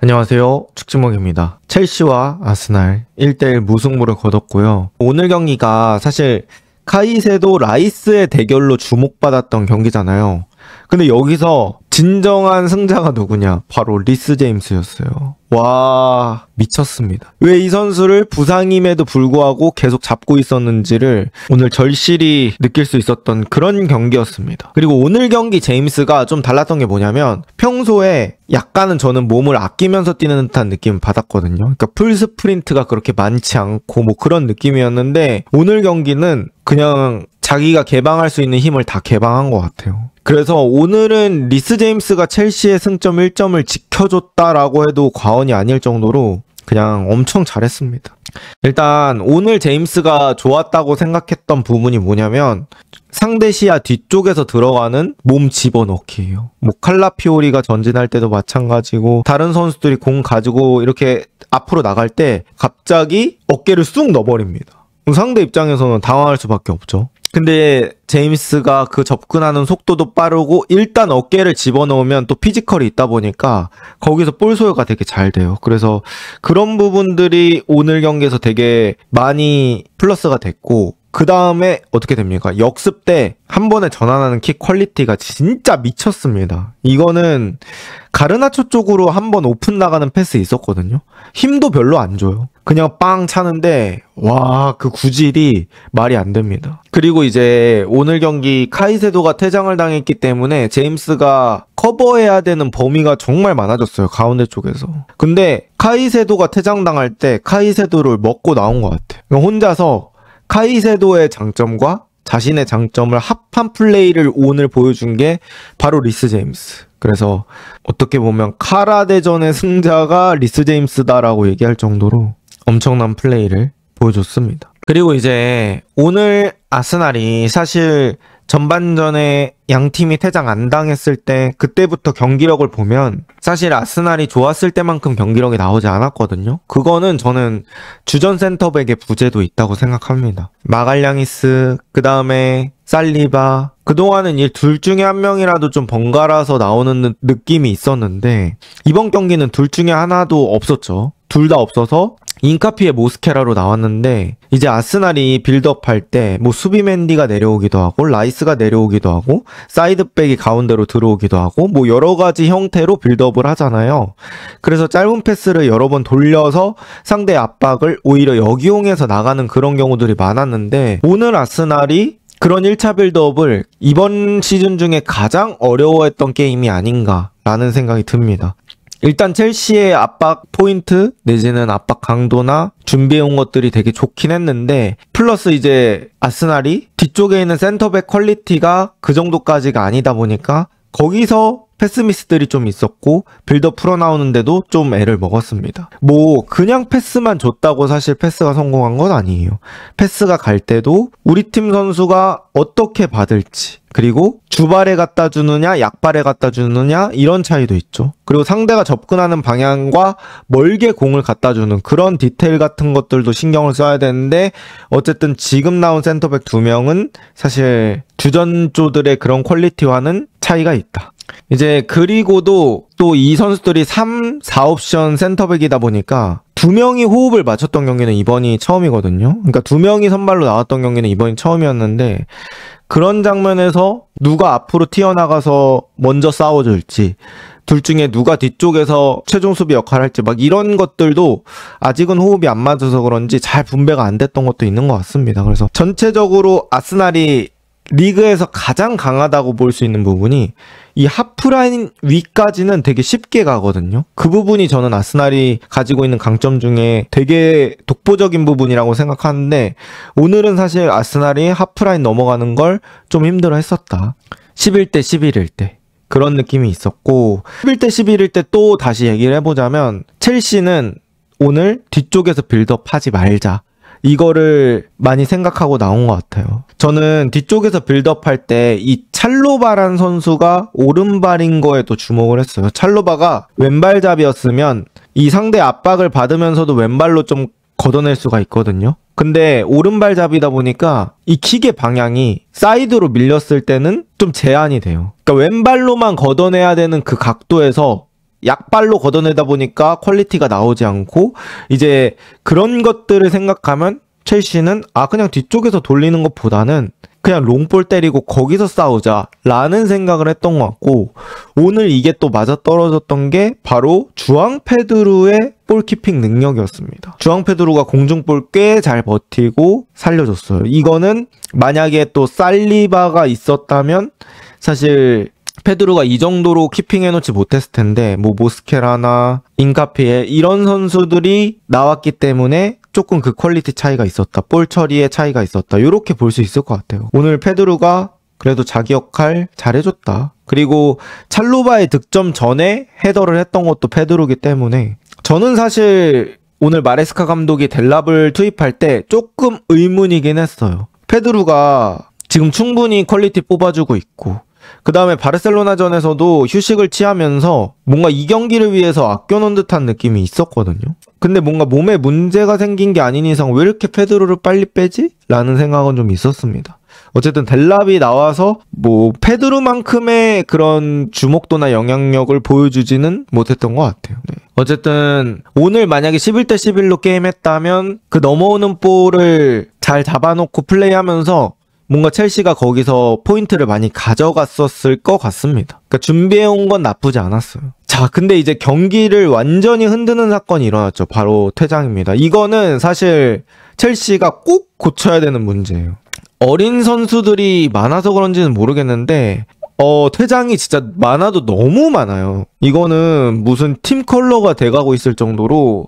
안녕하세요. 축지목입니다. 첼시와 아스날 1대1 무승부를 거뒀고요. 오늘 경기가 사실 카이세도 라이스의 대결로 주목받았던 경기잖아요. 근데 여기서 진정한 승자가 누구냐? 바로 리스 제임스였어요. 와, 미쳤습니다. 왜 이 선수를 부상임에도 불구하고 계속 잡고 있었는지를 오늘 절실히 느낄 수 있었던 그런 경기였습니다. 그리고 오늘 경기 제임스가 좀 달랐던 게 뭐냐면 평소에 약간은 저는 몸을 아끼면서 뛰는 듯한 느낌을 받았거든요. 그러니까 풀 스프린트가 그렇게 많지 않고 뭐 그런 느낌이었는데 오늘 경기는 그냥 자기가 개방할 수 있는 힘을 다 개방한 것 같아요. 그래서 오늘은 리스 제임스가 첼시의 승점 1점을 지켜줬다라고 해도 과언이 아닐 정도로 그냥 엄청 잘했습니다. 일단 오늘 제임스가 좋았다고 생각했던 부분이 뭐냐면 상대 시야 뒤쪽에서 들어가는 몸 집어넣기예요. 뭐 칼라피오리가 전진할 때도 마찬가지고 다른 선수들이 공 가지고 이렇게 앞으로 나갈 때 갑자기 어깨를 쑥 넣어버립니다. 상대 입장에서는 당황할 수밖에 없죠. 근데 제임스가 그 접근하는 속도도 빠르고 일단 어깨를 집어넣으면 또 피지컬이 있다 보니까 거기서 볼 소유가 되게 잘 돼요. 그래서 그런 부분들이 오늘 경기에서 되게 많이 플러스가 됐고 그 다음에 어떻게 됩니까? 역습 때 한 번에 전환하는 킥 퀄리티가 진짜 미쳤습니다. 이거는 가르나초 쪽으로 한 번 오픈 나가는 패스 있었거든요. 힘도 별로 안 줘요. 그냥 빵 차는데 와, 그 구질이 말이 안 됩니다. 그리고 이제 오늘 경기 카이세도가 퇴장을 당했기 때문에 제임스가 커버해야 되는 범위가 정말 많아졌어요. 가운데 쪽에서. 근데 카이세도가 퇴장당할 때 카이세도를 먹고 나온 것 같아요. 혼자서 카이세도의 장점과 자신의 장점을 합한 플레이를 오늘 보여준 게 바로 리스 제임스. 그래서 어떻게 보면 카라 대전의 승자가 리스 제임스다라고 얘기할 정도로 엄청난 플레이를 보여줬습니다. 그리고 이제 오늘 아스날이 사실 전반전에 양 팀이 퇴장 안 당했을 때 그때부터 경기력을 보면 사실 아스날이 좋았을 때만큼 경기력이 나오지 않았거든요. 그거는 저는 주전 센터백의 부재도 있다고 생각합니다. 마갈량이스, 그 다음에 살리바, 그동안은 이 둘 중에 한 명이라도 좀 번갈아서 나오는 느낌이 있었는데 이번 경기는 둘 중에 하나도 없었죠. 둘 다 없어서 인카피에 모스케라로 나왔는데 이제 아스날이 빌드업 할 때 뭐 수비 맨디가 내려오기도 하고 라이스가 내려오기도 하고 사이드백이 가운데로 들어오기도 하고 뭐 여러 가지 형태로 빌드업을 하잖아요. 그래서 짧은 패스를 여러 번 돌려서 상대 압박을 오히려 역이용해서 나가는 그런 경우들이 많았는데 오늘 아스날이 그런 1차 빌드업을 이번 시즌 중에 가장 어려워했던 게임이 아닌가라는 생각이 듭니다. 일단 첼시의 압박 포인트 내지는 압박 강도나 준비해온 것들이 되게 좋긴 했는데 플러스 이제 아스날이 뒤쪽에 있는 센터백 퀄리티가 그 정도까지가 아니다 보니까 거기서 패스 미스들이 좀 있었고 빌드업 풀어나오는데도 좀 애를 먹었습니다. 뭐 그냥 패스만 줬다고 사실 패스가 성공한 건 아니에요. 패스가 갈 때도 우리 팀 선수가 어떻게 받을지 그리고 주발에 갖다 주느냐 약발에 갖다 주느냐 이런 차이도 있죠. 그리고 상대가 접근하는 방향과 멀게 공을 갖다 주는 그런 디테일 같은 것들도 신경을 써야 되는데 어쨌든 지금 나온 센터백 2명은 사실 주전조들의 그런 퀄리티와는 차이가 있다. 이제 그리고도 또 이 선수들이 3, 4옵션 센터백이다 보니까 2명이 호흡을 맞췄던 경기는 이번이 처음이거든요. 그러니까 2명이 선발로 나왔던 경기는 이번이 처음이었는데 그런 장면에서 누가 앞으로 튀어나가서 먼저 싸워줄지 둘 중에 누가 뒤쪽에서 최종 수비 역할을 할지 막 이런 것들도 아직은 호흡이 안 맞아서 그런지 잘 분배가 안 됐던 것도 있는 것 같습니다. 그래서 전체적으로 아스날이 리그에서 가장 강하다고 볼 수 있는 부분이 이 하프라인 위까지는 되게 쉽게 가거든요. 그 부분이 저는 아스날이 가지고 있는 강점 중에 되게 독보적인 부분이라고 생각하는데 오늘은 사실 아스날이 하프라인 넘어가는 걸 좀 힘들어 했었다. 11대 11일 때 그런 느낌이 있었고 11대 11일 때 또 다시 얘기를 해보자면 첼시는 오늘 뒤쪽에서 빌드업 하지 말자. 이거를 많이 생각하고 나온 것 같아요. 저는 뒤쪽에서 빌드업 할 때 이 찰로바란 선수가 오른발인 거에도 주목을 했어요. 찰로바가 왼발잡이였으면 이 상대 압박을 받으면서도 왼발로 좀 걷어낼 수가 있거든요. 근데 오른발잡이다 보니까 이 킥의 방향이 사이드로 밀렸을 때는 좀 제한이 돼요. 그러니까 왼발로만 걷어내야 되는 그 각도에서 약발로 걷어내다 보니까 퀄리티가 나오지 않고 이제 그런 것들을 생각하면 첼시는 그냥 뒤쪽에서 돌리는 것보다는 그냥 롱볼 때리고 거기서 싸우자 라는 생각을 했던 것 같고, 오늘 이게 또 맞아떨어졌던 게 바로 주앙 페드루의 볼키핑 능력이었습니다. 주앙 페드루가 공중볼 꽤 잘 버티고 살려줬어요. 이거는 만약에 또 살리바가 있었다면 사실 페드루가 이 정도로 키핑해놓지 못했을 텐데, 뭐 모스케라나 인카피에 이런 선수들이 나왔기 때문에 조금 그 퀄리티 차이가 있었다, 볼 처리의 차이가 있었다, 이렇게 볼 수 있을 것 같아요. 오늘 페드루가 그래도 자기 역할 잘해줬다. 그리고 찰로바의 득점 전에 헤더를 했던 것도 페드루기 때문에, 저는 사실 오늘 마레스카 감독이 델랍을 투입할 때 조금 의문이긴 했어요. 페드루가 지금 충분히 퀄리티 뽑아주고 있고, 그 다음에 바르셀로나전에서도 휴식을 취하면서 뭔가 이 경기를 위해서 아껴놓은 듯한 느낌이 있었거든요. 근데 뭔가 몸에 문제가 생긴 게 아닌 이상 왜 이렇게 페드로를 빨리 빼지? 라는 생각은 좀 있었습니다. 어쨌든 델랍이 나와서 뭐 페드로만큼의 그런 주목도나 영향력을 보여주지는 못했던 것 같아요. 네. 어쨌든 오늘 만약에 11대 11로 게임했다면 그 넘어오는 볼을 잘 잡아놓고 플레이하면서 뭔가 첼시가 거기서 포인트를 많이 가져갔었을 것 같습니다. 그러니까 준비해온 건 나쁘지 않았어요. 자, 근데 이제 경기를 완전히 흔드는 사건이 일어났죠. 바로 퇴장입니다. 이거는 사실 첼시가 꼭 고쳐야 되는 문제예요. 어린 선수들이 많아서 그런지는 모르겠는데 퇴장이 진짜 많아도 너무 많아요. 이거는 무슨 팀 컬러가 돼가고 있을 정도로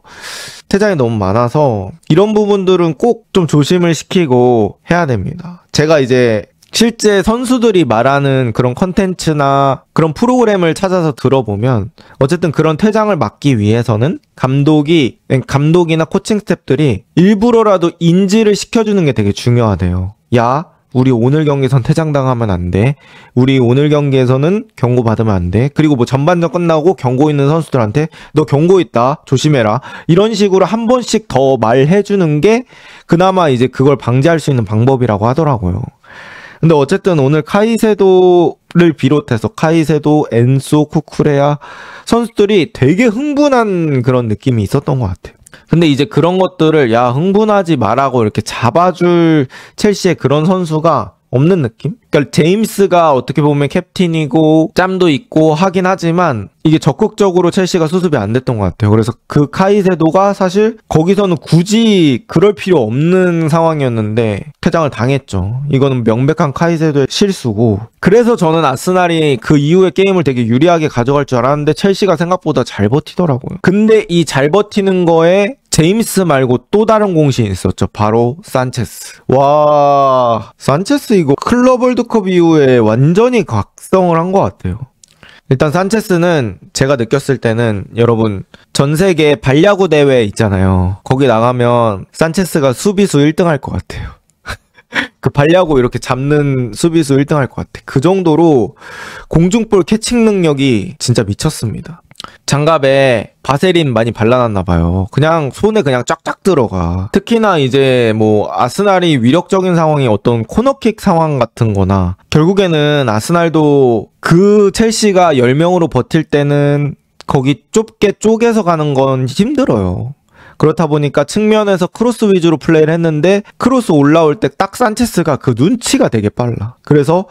퇴장이 너무 많아서 이런 부분들은 꼭 좀 조심을 시키고 해야 됩니다. 제가 이제 실제 선수들이 말하는 그런 컨텐츠나 그런 프로그램을 찾아서 들어보면 어쨌든 그런 퇴장을 막기 위해서는 감독이나 코칭 스태프들이 일부러라도 인지를 시켜주는 게 되게 중요하대요. 야, 우리 오늘 경기에선 퇴장당하면 안 돼. 우리 오늘 경기에서는 경고 받으면 안 돼. 그리고 뭐 전반전 끝나고 경고 있는 선수들한테 너 경고 있다, 조심해라, 이런 식으로 한 번씩 더 말해주는 게 그나마 이제 그걸 방지할 수 있는 방법이라고 하더라고요. 근데 어쨌든 오늘 카이세도를 비롯해서 카이세도, 엔소, 쿠쿠레야 선수들이 되게 흥분한 그런 느낌이 있었던 것 같아요. 근데 이제 그런 것들을 흥분하지 말라고 이렇게 잡아줄 첼시의 그런 선수가 없는 느낌? 그러니까 제임스가 어떻게 보면 캡틴이고 짬도 있고 하긴 하지만 이게 적극적으로 첼시가 수습이 안 됐던 것 같아요. 그래서 그 카이세도가 사실 거기서는 굳이 그럴 필요 없는 상황이었는데 퇴장을 당했죠. 이거는 명백한 카이세도의 실수고, 그래서 저는 아스날이 그 이후에 게임을 되게 유리하게 가져갈 줄 알았는데 첼시가 생각보다 잘 버티더라고요. 근데 이 잘 버티는 거에 제임스 말고 또 다른 공신이 있었죠. 바로 산체스. 와, 산체스 이거 클럽 월드컵 이후에 완전히 각성을 한 것 같아요. 일단 산체스는 제가 느꼈을 때는, 여러분 전 세계 발야구 대회 있잖아요. 거기 나가면 산체스가 수비수 1등 할 것 같아요. 그 발야구 이렇게 잡는 수비수 1등 할 것 같아. 그 정도로 공중볼 캐칭 능력이 진짜 미쳤습니다. 장갑에 바세린 많이 발라놨나봐요. 그냥 손에 그냥 쫙쫙 들어가. 특히나 이제 뭐 아스날이 위력적인 상황이 어떤 코너킥 상황 같은 거나, 결국에는 아스날도 그 첼시가 10명으로 버틸 때는 거기 좁게 쪼개서 가는 건 힘들어요. 그렇다 보니까 측면에서 크로스 위주로 플레이를 했는데 크로스 올라올 때 딱 산체스가 그 눈치가 되게 빨라. 그래서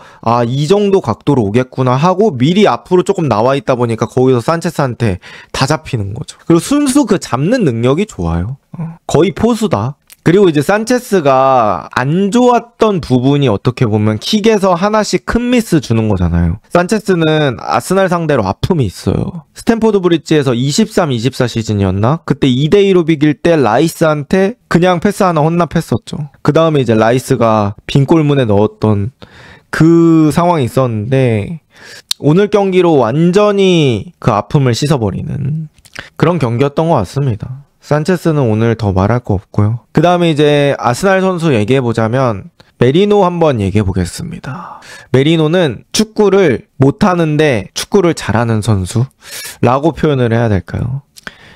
이 정도 각도로 오겠구나 하고 미리 앞으로 조금 나와 있다 보니까 거기서 산체스한테 다 잡히는 거죠. 그리고 순수 그 잡는 능력이 좋아요. 거의 포수다. 그리고 이제 산체스가 안 좋았던 부분이 어떻게 보면 킥에서 하나씩 큰 미스 주는 거잖아요. 산체스는 아스날 상대로 아픔이 있어요. 스탠포드 브리지에서 23-24 시즌이었나? 그때 2대2로 비길 때 라이스한테 그냥 패스 하나 혼납했었죠. 그 다음에 이제 라이스가 빈 골문에 넣었던 그 상황이 있었는데, 오늘 경기로 완전히 그 아픔을 씻어버리는 그런 경기였던 것 같습니다. 산체스는 오늘 더 말할 거 없고요. 그 다음에 이제 아스날 선수 얘기해보자면 메리노 한번 얘기해보겠습니다. 메리노는 축구를 못하는데 축구를 잘하는 선수라고 표현을 해야 될까요?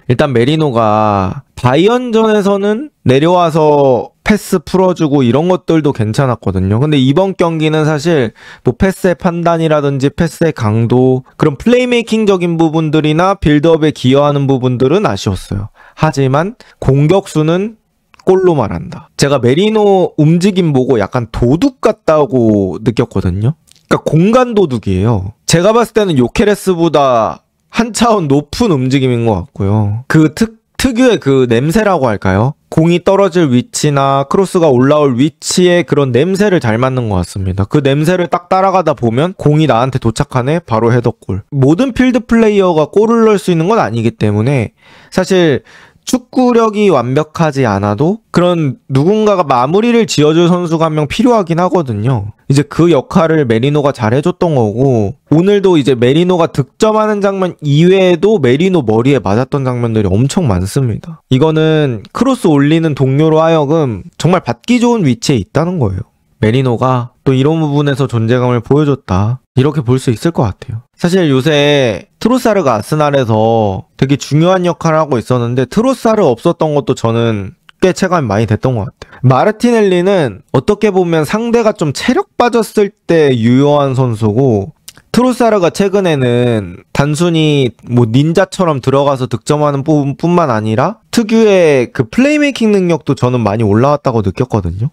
일단 메리노가 바이언전에서는 내려와서 패스 풀어주고 이런 것들도 괜찮았거든요. 근데 이번 경기는 사실 뭐 패스의 판단이라든지 패스의 강도, 그런 플레이메이킹적인 부분들이나 빌드업에 기여하는 부분들은 아쉬웠어요. 하지만 공격수는 골로 말한다. 제가 메리노 움직임 보고 약간 도둑 같다고 느꼈거든요. 그러니까 공간 도둑이에요. 제가 봤을 때는 요케레스보다 한 차원 높은 움직임인 것 같고요. 그 특유의 그 냄새라고 할까요? 공이 떨어질 위치나 크로스가 올라올 위치에 그런 냄새를 잘 맡는 것 같습니다. 그 냄새를 딱 따라가다 보면 공이 나한테 도착하네? 바로 헤더골. 모든 필드 플레이어가 골을 넣을 수 있는 건 아니기 때문에 사실 축구력이 완벽하지 않아도 그런 누군가가 마무리를 지어줄 선수가 한 명 필요하긴 하거든요. 이제 그 역할을 메리노가 잘 해줬던 거고, 오늘도 이제 메리노가 득점하는 장면 이외에도 메리노 머리에 맞았던 장면들이 엄청 많습니다. 이거는 크로스 올리는 동료로 하여금 정말 받기 좋은 위치에 있다는 거예요. 메리노가 또 이런 부분에서 존재감을 보여줬다, 이렇게 볼 수 있을 것 같아요. 사실 요새 트로사르가 아스날에서 되게 중요한 역할을 하고 있었는데 트로사르 없었던 것도 저는 꽤 체감이 많이 됐던 것 같아요. 마르티넬리는 어떻게 보면 상대가 좀 체력 빠졌을 때 유효한 선수고, 트로사르가 최근에는 단순히 뭐 닌자처럼 들어가서 득점하는 부분뿐만 아니라 특유의 그 플레이메이킹 능력도 저는 많이 올라왔다고 느꼈거든요.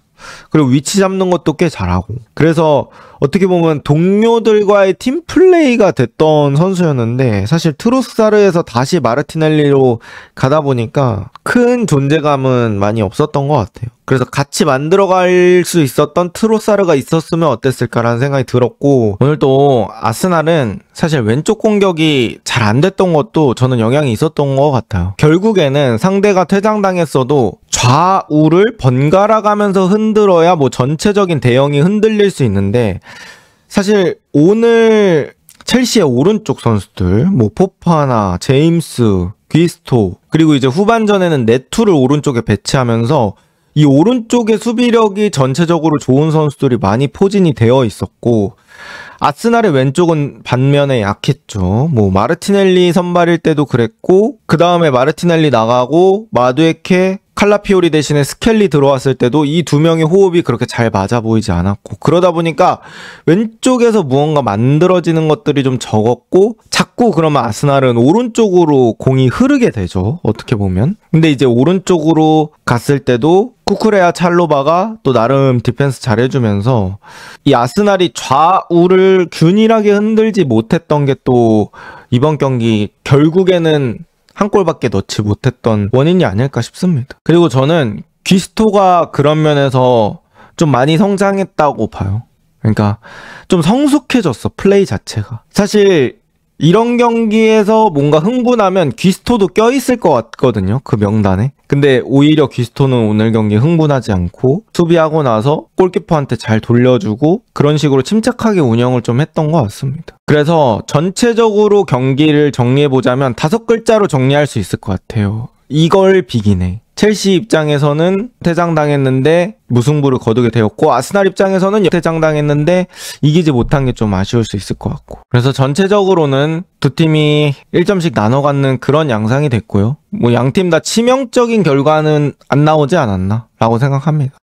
그리고 위치 잡는 것도 꽤 잘하고, 그래서 어떻게 보면 동료들과의 팀 플레이가 됐던 선수였는데, 사실 트로사르에서 다시 마르티넬리로 가다 보니까 큰 존재감은 많이 없었던 것 같아요. 그래서 같이 만들어갈 수 있었던 트로사르가 있었으면 어땠을까라는 생각이 들었고, 오늘 또 아스날은 사실 왼쪽 공격이 잘 안 됐던 것도 저는 영향이 있었던 것 같아요. 결국에는 상대가 퇴장당했어도 좌우를 번갈아 가면서 흔들어야 뭐 전체적인 대형이 흔들릴 수 있는데, 사실 오늘 첼시의 오른쪽 선수들 뭐 포파나 제임스, 귀스토, 그리고 이제 후반전에는 네투를 오른쪽에 배치하면서 이 오른쪽의 수비력이 전체적으로 좋은 선수들이 많이 포진이 되어 있었고, 아스날의 왼쪽은 반면에 약했죠. 뭐 마르티넬리 선발일 때도 그랬고, 그 다음에 마르티넬리 나가고 마두에케, 칼라피오리 대신에 스켈리 들어왔을 때도 이 두 명의 호흡이 그렇게 잘 맞아 보이지 않았고, 그러다 보니까 왼쪽에서 무언가 만들어지는 것들이 좀 적었고, 자꾸 그러면 아스날은 오른쪽으로 공이 흐르게 되죠, 어떻게 보면. 근데 이제 오른쪽으로 갔을 때도 쿠쿠레아, 찰로바가 또 나름 디펜스 잘해주면서 이 아스날이 좌우를 균일하게 흔들지 못했던 게 또 이번 경기 결국에는 한 골밖에 넣지 못했던 원인이 아닐까 싶습니다. 그리고 저는 귀스토가 그런 면에서 좀 많이 성장했다고 봐요. 그러니까 좀 성숙해졌어, 플레이 자체가. 사실 이런 경기에서 뭔가 흥분하면 귀스토도 껴있을 것 같거든요, 그 명단에. 근데 오히려 귀스토는 오늘 경기 흥분하지 않고 수비하고 나서 골키퍼한테 잘 돌려주고 그런 식으로 침착하게 운영을 좀 했던 것 같습니다. 그래서 전체적으로 경기를 정리해보자면 5글자로 정리할 수 있을 것 같아요. 이걸 비기네. 첼시 입장에서는 퇴장당했는데 무승부를 거두게 되었고, 아스날 입장에서는 퇴장당했는데 이기지 못한 게 좀 아쉬울 수 있을 것 같고, 그래서 전체적으로는 두 팀이 1점씩 나눠 갖는 그런 양상이 됐고요. 뭐 양팀 다 치명적인 결과는 안 나오지 않았나 라고 생각합니다.